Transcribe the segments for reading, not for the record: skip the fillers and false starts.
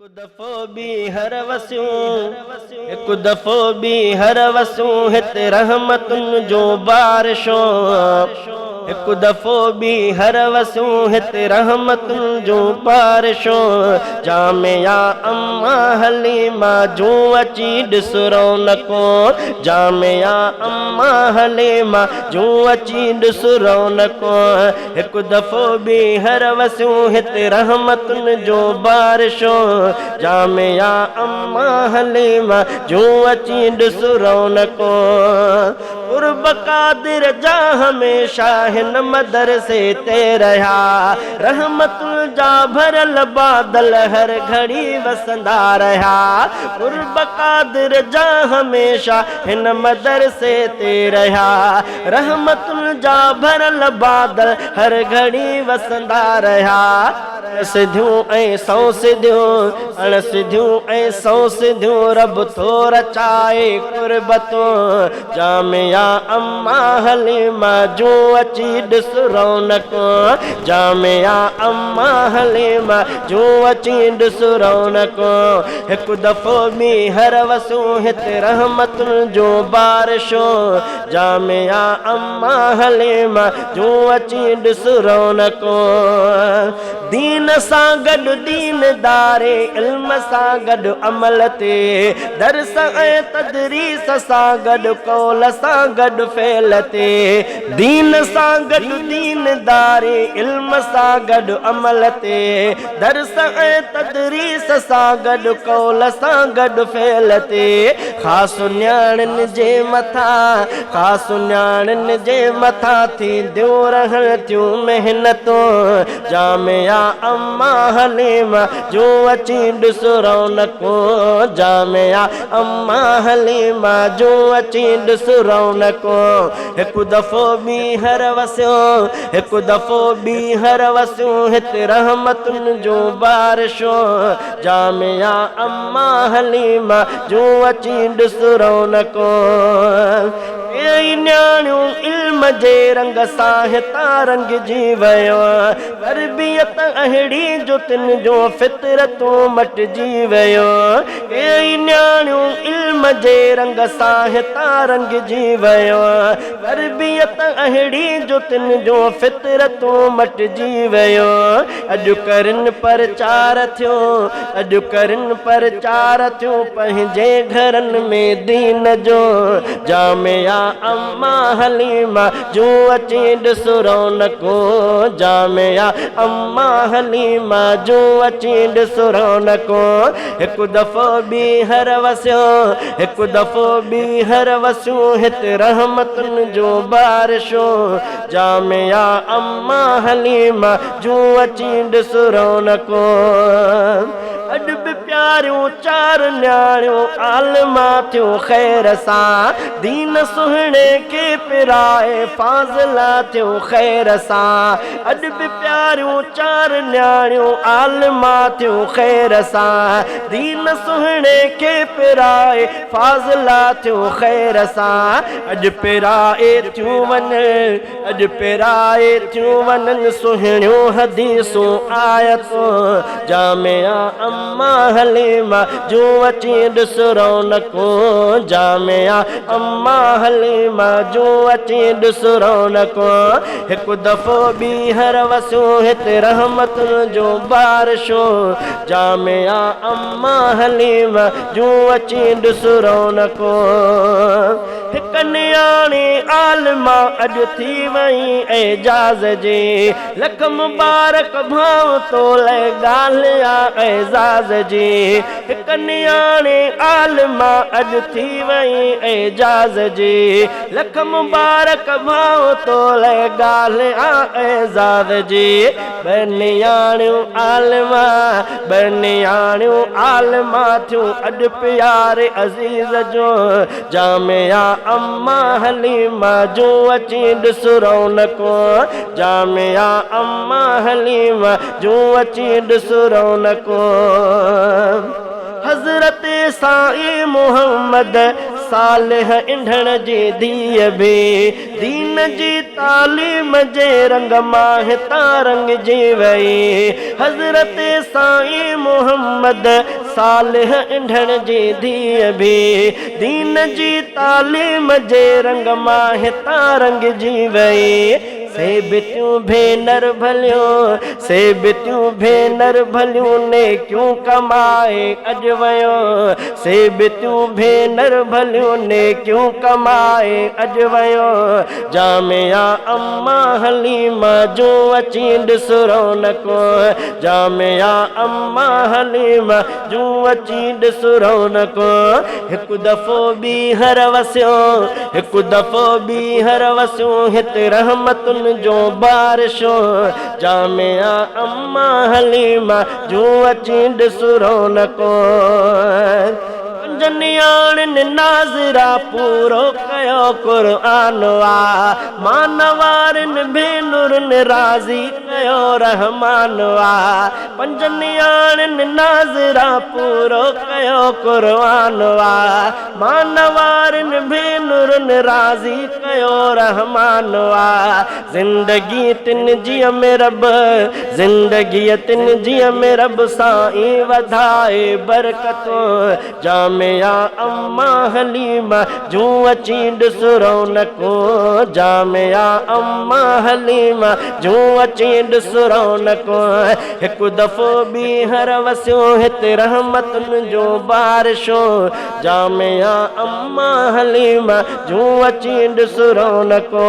एक दफ़ो भी हर वसियूं एक दफ़ो भी हर वसियूं हिते रहमतुनि जो बारिशों एक दफ़ो भी हर वसियूं हिते रहमतुनि जो बारिशों जामिया अम्मा हलीमा जूं अची ॾिस रौनकों जामिया अम्मा हलीमा जूं अची ॾिस रौनकों एक दफ़ो भी हर वसियूं हिते रहमतुनि जो बारिशों जामिया अम्मा हलीमा जूं अची ॾिस रौनकों क़ुर्ब क़ादिर जा हमेशा हिन मदरसे ते रहिया रहमतुनि जा भरल बादल हर घड़ी वसंदा रहिया क़ुर्ब क़ादिर जा हमेशा हिन मदरसे ते रहिया रहमतुनि जा भरल बादल हर घड़ी वसंदा रहिया सिधियूं ऐं सौ सिधियूं अण सिधियूं ऐं सौ सिधियूं रब थो रचाए क़ुर्बतूं जामिया अम्मा हलीमा जूं अची ॾिस रौनकों जामिया अम्मा हलीमा जूं अची ॾिस रौनकों हिकु दफ़ो भी हर वसियूं हिते रहमतुनि जो बारिशों जामिया अम्मा हलीमा जूं अची ॾिस रौनकों दीन सां गॾु दीनदारे इल्म सां गॾु अमल ते दर्स ऐं तदरीस सां गॾु कौल सां गॾु फेल ते दीन सां गॾु दीनदारे इल्म सां गॾु अमल ते दर्स ऐं तदरीस सां गॾु कौल सां गॾु फेल ते ख़ासि न्याणियुनि जे मथां ख़ासि न्याणियुनि जे मथां थींदियूं रहनि थियूं महिनतूं जामिया अम्मा हलीमा जूं अची ॾिस रौनकों जामिया अम्मा हलीमा जूं अची ॾिस रौनकों हिकु दफ़ो भी हर वसियूं हिकु दफ़ो भी हर वसियूं हिते रहमतुनि जो बारिशों जामिया अम्मा हलीमा जूं अची ॾिस रौनकों कई न्याणियूं इल्म जे रंग सां हितां रंगजी वयो तरबियत अहिड़ी जो तिन जो फितरतूं मटिजी वयो कई न्याणियूं इल्म जे रंग सां हितां रंगजी वयो तरबियत अहिड़ी जो तिन जो फितरतूं मटिजी वयो अॼु करनि प्रचार थियो अॼु करनि प्रचार थियो पंहिंजे घरनि में दीन जो जामिया अम्मा हलीमा जूं अची ॾिस रौनकों जामिया अम्मा हलीमा जूं अची ॾिस रौनकों हिकु दफ़ो भी हर वसियो हिकु दफ़ो भी हर वसियूं हिते रहमतुनि जो बारिशों जामिया अम्मा हलीमा जूं अची ॾिस रौनकों अॼु बि प्यारियूं चार न्याणियूं आलिमा थियूं ख़ैर सां दीन सुहिणे खे पिराए फाज़िला थियूं ख़ैर सां अॼु बि प्यारियूं चार न्याणियूं आलिमा थियूं ख़ैर सां दीन सुहिणे खे पिराए फाज़िला थियूं ख़ैर सां अॼु पिराए थियूं वञनि अॼु पिराए थियूं वञनि सुहिणियूं हदीसूं आयतूं जामिया अम्मा हलीमा जूं अची ॾिस रौनकों जामिया अम्मा हलीमा जूं अची ॾिस रौनकों हिकु दफ़ो भी हर वसियूं हिते रहमतुनि जो बारिशों जामिया अम्मा हलीमा जूं अची ॾिस रौनकों हिकु न्याणी आलिमा अॼु थी वई एजाज़ जी लख मुबारक भाव तोले ॻाल्हिया एजाज़ जी हिकु न्याणी आलिमा अॼु थी वई एजाज़ जी लख मुबारक भाव तोले ॻाल्हिया एजाज़ जी ॿ न्याणियूं आलिमा ॿ न्याणियूं आलिमा थियूं अॼु प्यारे अज़ीज़ जो जामिया अम्मा हलीमा जूं अची ॾिस रौनकों जामिया अम्मा हलीमा जूं अची ॾिस रौनकों हज़रत साईं मोहम्मद सालिह इंढण जी धीअ बि दीन जी तालीम जे रंग मां हितां रंग जी वई। हज़रत साईं मोहम्मद सालिह इंढण जी धीअ बि दीन जी तालीम जे रंग मां हितां रंग जी वई। से बितियूं भेनर भलियूं से बितियूं भेनर भलियूं ने क्यों कमाए अॼु वयो। से बितियूं भेनर भलियूं ने क्यों कमाए अॼु वयो। जामिया अम्मा हलीमा जो अची ॾिस रौनको। जामिया अम्मा हलीमा जो अची ॾिस रौनको। हिकु दफ़ो ॿीहर वसियो हिकु दफ़ो ॿीहर वसियो हिते रहमतुनि जो बारिशो। जामिया अम्मा हलीमा जो अची ॾिस रौनको। जनियाणिन नाज़िरा पूरो कयो क़ुर्आन वा मानवारिन भेनुरिन राज़ी कयो रहमान वा। पंजनियाणिन नाज़िरा पूरो कयो क़ुर्आन वा मानवारिन भेनुरिन राज़ी कयो रहमान वा। ज़िंदगी तिन जीअ में रब ज़िंदगी तिन जीअ में रब साईं वधाए बरकतो। जामिया अम्मा हलीमा जो अची ॾिस रौनको। जामिया अम्मा हलीमा जो अची ॾिस रौनको। हिकु दफ़ो ॿीहर वसियो हिते रहमतुनि जो बारिशो। जामिया अम्मा हलीमा जो अची ॾिस रौनको।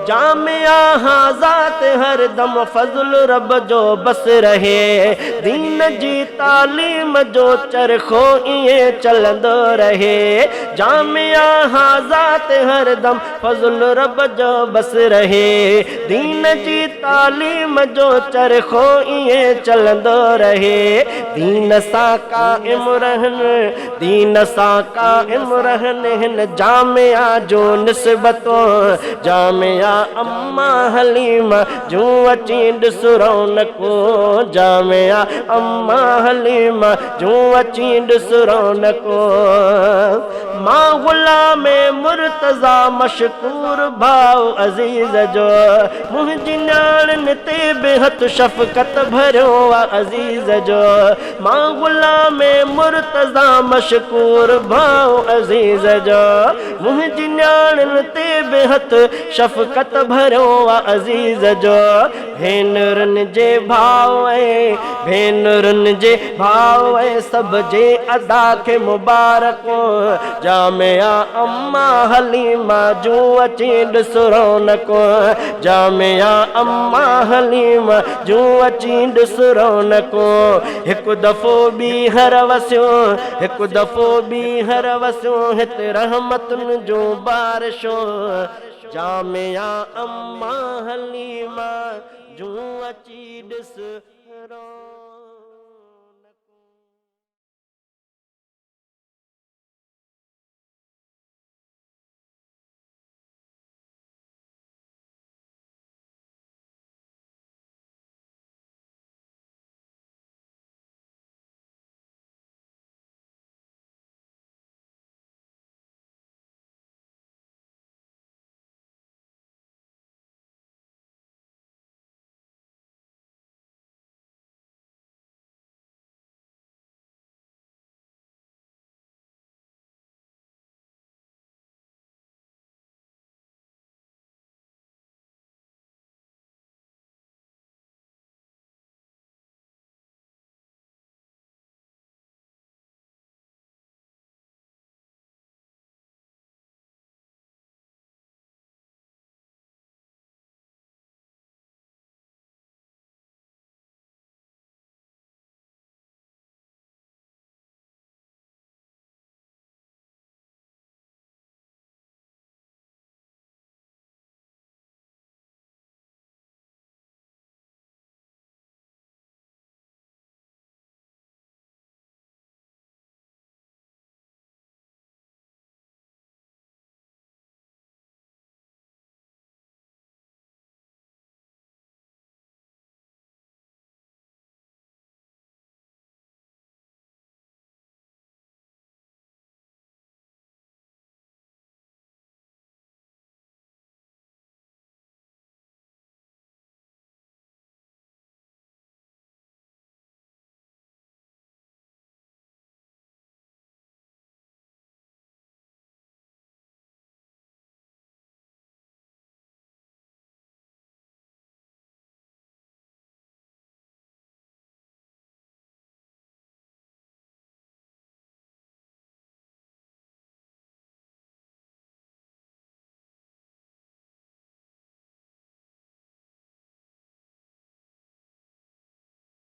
जामिया हाज़ात हरदम फज़ल रब जो बस रहे। दीन जी तालीम जो चरखो इएं चलंदो रहे। जामिया हाज़ात हरदम फज़ल रब जो बस रहे। दीन जी तालीम जो चरखो इएं चलंदो रहे। दीन सां क़ाइम रहन दीन सां क़ाइम रहन हिन जामिया जो निस्बतो। जामिया अम्मा हलीमा जो अची ॾिस रौनको। जामिया अम्मा हलीमा जो अची ॾिस रौनको। मां ग़ुलाम मुर्तज़ा मशकूर भाउ अज़ीज़ जो मुंहिंजी न्याणिन ते बेहद शफ़क़त भरियो आहे अज़ीज़ जो। मां ग़ुलाम मुर्तज़ा मशकूर भाउ अज़ीज़ जो मुंहिंजी न्याणिन ते बेहद शफ़क़त भरियो आहे अज़ीज़ जो। भेनरुनि जे भाउ ऐं भेनरुनि जे भाउ ऐं सभ जे अदा खे मुबारको। जामिया अम्मा हलीमा जो अची ॾिस रौनको। जामिया अम्मा हलीमा जो अची ॾिस रौनको। हिकु दफ़ो ॿीहर वसियो हिकु दफ़ो ॿीहर वसियो हिते रहमतुनि जो बारिशो। जामिया अम्मा हलीमा जो अची ॾिस रौनको।